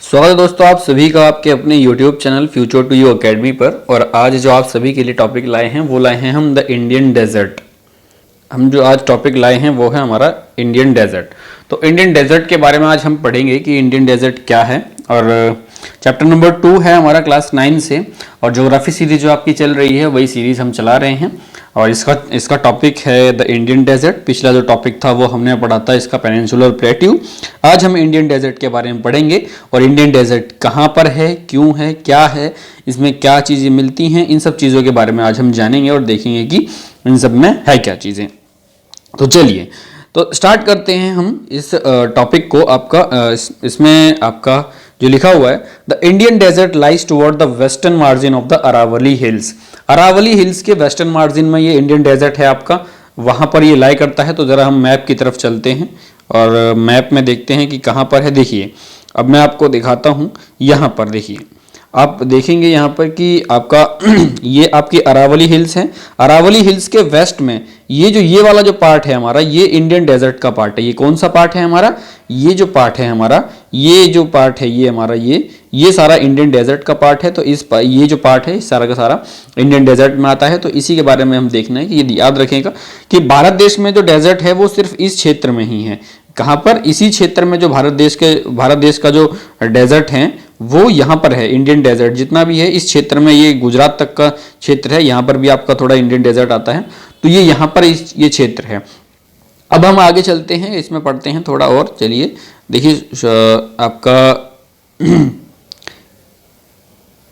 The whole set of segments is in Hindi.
स्वागत है दोस्तों आप सभी का आपके अपने YouTube channel Future to You Academy पर। और आज जो आप सभी के लिए टॉपिक लाए हैं वो लाए हैं हम द इंडियन डेजर्ट। हम जो आज टॉपिक लाए हैं वो है हमारा इंडियन डेजर्ट। तो इंडियन डेजर्ट के बारे में आज हम पढ़ेंगे कि इंडियन डेजर्ट क्या है। और चैप्टर नंबर 2 है हमारा क्लास 9 से, और ज्योग्राफी सीरीज जो आपकी चल रही है वही सीरीज हम चला रहे हैं। और इसका टॉपिक है द इंडियन डेजर्ट। पिछला जो टॉपिक था वो हमने पढ़ा था इसका पेनिनसुलर प्लेट्यू। आज हम इंडियन डेजर्ट के बारे में पढ़ेंगे और इंडियन डेजर्ट कहाँ पर है, क्यों है, क्या है, इसमें क्या चीज़ें मिलती हैं, इन सब चीज़ों के बारे में आज हम जानेंगे और देखेंगे कि इन सब में है क्या चीज़ें। तो चलिए तो स्टार्ट करते हैं हम इस टॉपिक को। आपका इसमें आपका जो लिखा हुआ है, the Indian desert lies toward the western margin of the Aravalli hills. Aravalli hills के वेस्टर्न मार्जिन में ये इंडियन डेजर्ट है आपका, वहां पर ये लाई करता है। तो जरा हम मैप की तरफ चलते हैं और मैप में देखते हैं कि कहां पर है। देखिए अब मैं आपको दिखाता हूं, यहां पर देखिए, आप देखेंगे यहाँ पर कि आपका ये आपकी अरावली हिल्स हैं। अरावली हिल्स के वेस्ट में ये वाला जो पार्ट है हमारा, ये इंडियन डेजर्ट का पार्ट है। ये कौन सा पार्ट है हमारा? ये जो पार्ट है हमारा, ये जो पार्ट है ये हमारा, ये सारा इंडियन डेजर्ट का पार्ट है। तो ये जो पार्ट है सारा का सारा इंडियन डेजर्ट में आता है। तो इसी के बारे में हम देखना है कि ये याद रखेगा कि भारत देश में जो डेजर्ट है वो सिर्फ इस क्षेत्र में ही है। कहाँ पर? इसी क्षेत्र में जो भारत देश का जो डेजर्ट है वो यहाँ पर है। इंडियन डेजर्ट जितना भी है इस क्षेत्र में, ये गुजरात तक का क्षेत्र है, यहाँ पर भी आपका थोड़ा इंडियन डेजर्ट आता है। तो ये यहाँ पर ये क्षेत्र है। अब हम आगे चलते हैं, इसमें पढ़ते हैं थोड़ा और। चलिए देखिए आपका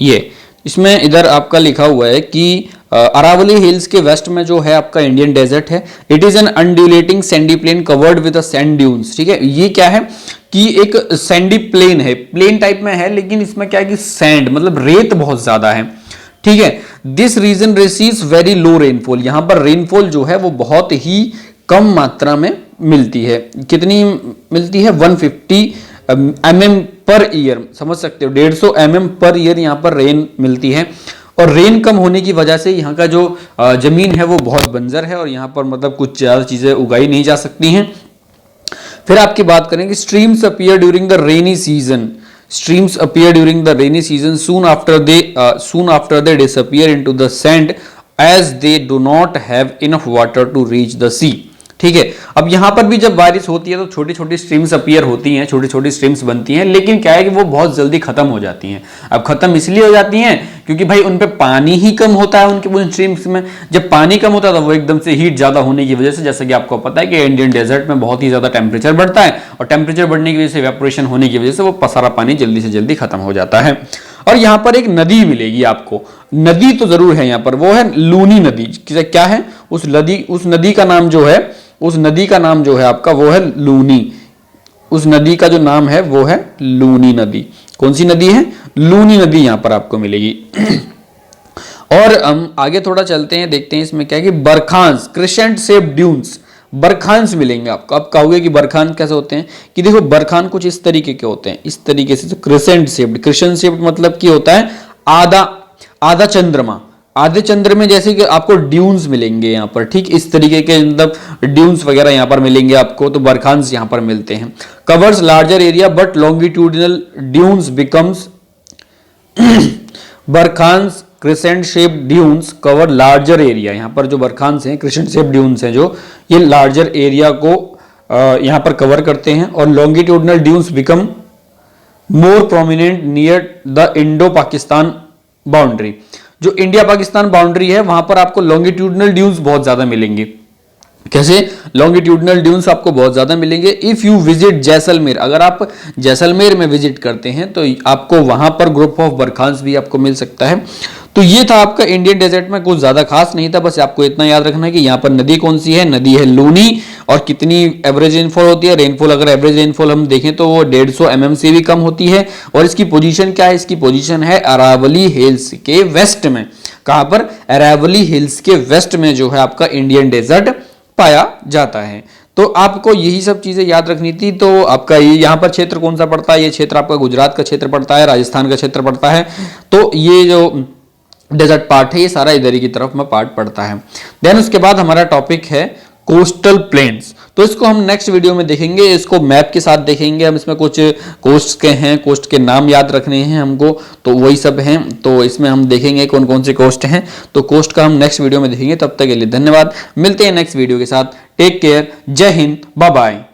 ये इसमें इधर आपका लिखा हुआ है कि अरावली हिल्स के वेस्ट में जो है आपका इंडियन डेजर्ट है। It is an undulating sandy plain covered with sand dunes. ठीक है, ये क्या है कि एक सैंडी प्लेन है, प्लेन टाइप में है, लेकिन इसमें क्या है कि सैंड मतलब रेत बहुत ज्यादा है। ठीक है, this region receives very low rainfall. यहां पर रेनफॉल जो है वो बहुत ही कम मात्रा में मिलती है। कितनी मिलती है? 150 mm पर ईयर, समझ सकते हो, 150 mm पर ईयर यहाँ पर रेन मिलती है। और रेन कम होने की वजह से यहाँ का जो जमीन है वो बहुत बंजर है और यहाँ पर मतलब कुछ ज्यादा चीजें उगाई नहीं जा सकती हैं। फिर आपकी बात करें कि streams appear during the rainy season. Streams appear during the rainy season. Soon after they disappear into the sand as they do not have enough water to reach the sea. ठीक है, अब यहाँ पर भी जब बारिश होती है तो छोटी छोटी स्ट्रीम्स अपीयर होती हैं, छोटी छोटी स्ट्रीम्स बनती हैं, लेकिन क्या है कि वो बहुत जल्दी खत्म हो जाती हैं। अब खत्म इसलिए हो जाती हैं क्योंकि भाई उन पे पानी ही कम होता है उनके उन स्ट्रीम्स में। जब पानी कम होता है तो वो एकदम से हीट ज्यादा होने की वजह से, जैसा कि आपको पता है कि इंडियन डेजर्ट में बहुत ही ज्यादा टेम्परेचर बढ़ता है, और टेम्परेचर बढ़ने की वजह से इवेपोरेशन होने की वजह से वो सारा पानी जल्दी से जल्दी खत्म हो जाता है। और यहाँ पर एक नदी मिलेगी आपको, नदी तो जरूर है यहाँ पर, वो है लूनी नदी। क्या है? उस नदी का नाम जो है आपका वो है लूनी। उस नदी का जो नाम है वो है लूनी नदी। कौन सी नदी है? लूनी नदी यहाँ पर आपको मिलेगी। और हम आगे थोड़ा चलते हैं, देखते हैं इसमें क्या है कि बरखांस, क्रिसेंट शेप ड्यून्स, बरखांस मिलेंगे आपको। आप कहोगे कि बरखान कैसे होते हैं? कि देखो बरखान कुछ इस तरीके के होते हैं, इस तरीके से। तो क्रिसेंट शेप्ड मतलब कि होता है आधा चंद्रमा। आधे चंद्र में जैसे कि आपको ड्यून्स मिलेंगे यहाँ पर, ठीक इस तरीके के मतलब ड्यून्स वगैरह यहाँ पर मिलेंगे आपको। तो बरखांस यहाँ पर मिलते हैं। Covers larger area but longitudinal dunes becomes barchans crescent shape dunes cover larger area. यहाँ पर जो बरखांस हैं, क्रिसेंट शेप ड्यून्स हैं जो, ये लार्जर एरिया को यहाँ पर कवर करते हैं। और longitudinal dunes become more prominent near the Indo Pakistan boundary. जो इंडिया पाकिस्तान बाउंड्री है वहां पर आपको लॉन्गिट्यूडिनल ड्यून्स बहुत ज्यादा मिलेंगे। कैसे? लॉन्गिट्यूडिनल ड्यून्स आपको बहुत ज्यादा मिलेंगे। इफ यू विजिट जैसलमेर, अगर आप जैसलमेर में विजिट करते हैं तो आपको वहां पर ग्रुप ऑफ बरखांस भी आपको मिल सकता है। तो ये था आपका इंडियन डेजर्ट में, कुछ ज्यादा खास नहीं था, बस आपको इतना याद रखना है कि यहाँ पर नदी कौन सी है, नदी है लूनी। और कितनी एवरेज रेनफॉल होती है? रेनफॉल अगर एवरेज रेनफॉल हम देखें तो वो 150 mm से भी कम होती है। और इसकी पोजीशन क्या है? इसकी पोजीशन है अरावली हिल्स के वेस्ट में। कहां पर? अरावली हिल्स के वेस्ट में जो है आपका इंडियन डेजर्ट पाया जाता है। तो आपको यही सब चीजें याद रखनी थी। तो आपका ये यहाँ पर क्षेत्र कौन सा पड़ता है? ये क्षेत्र आपका गुजरात का क्षेत्र पड़ता है, राजस्थान का क्षेत्र पड़ता है। तो ये जो डेजर्ट पार्ट है ये सारा इधर ही की तरफ में पार्ट पड़ता है। देन उसके बाद हमारा टॉपिक है कोस्टल प्लेन्स। तो इसको हम नेक्स्ट वीडियो में देखेंगे, इसको मैप के साथ देखेंगे हम। इसमें कुछ कोस्ट के हैं, कोस्ट के नाम याद रखने हैं हमको, तो वही सब हैं। तो इसमें हम देखेंगे कौन कौन से कोस्ट हैं, तो कोस्ट का हम नेक्स्ट वीडियो में देखेंगे। तब तक के लिए धन्यवाद, मिलते हैं नेक्स्ट वीडियो के साथ। टेक केयर, जय हिंद, बाय बाय।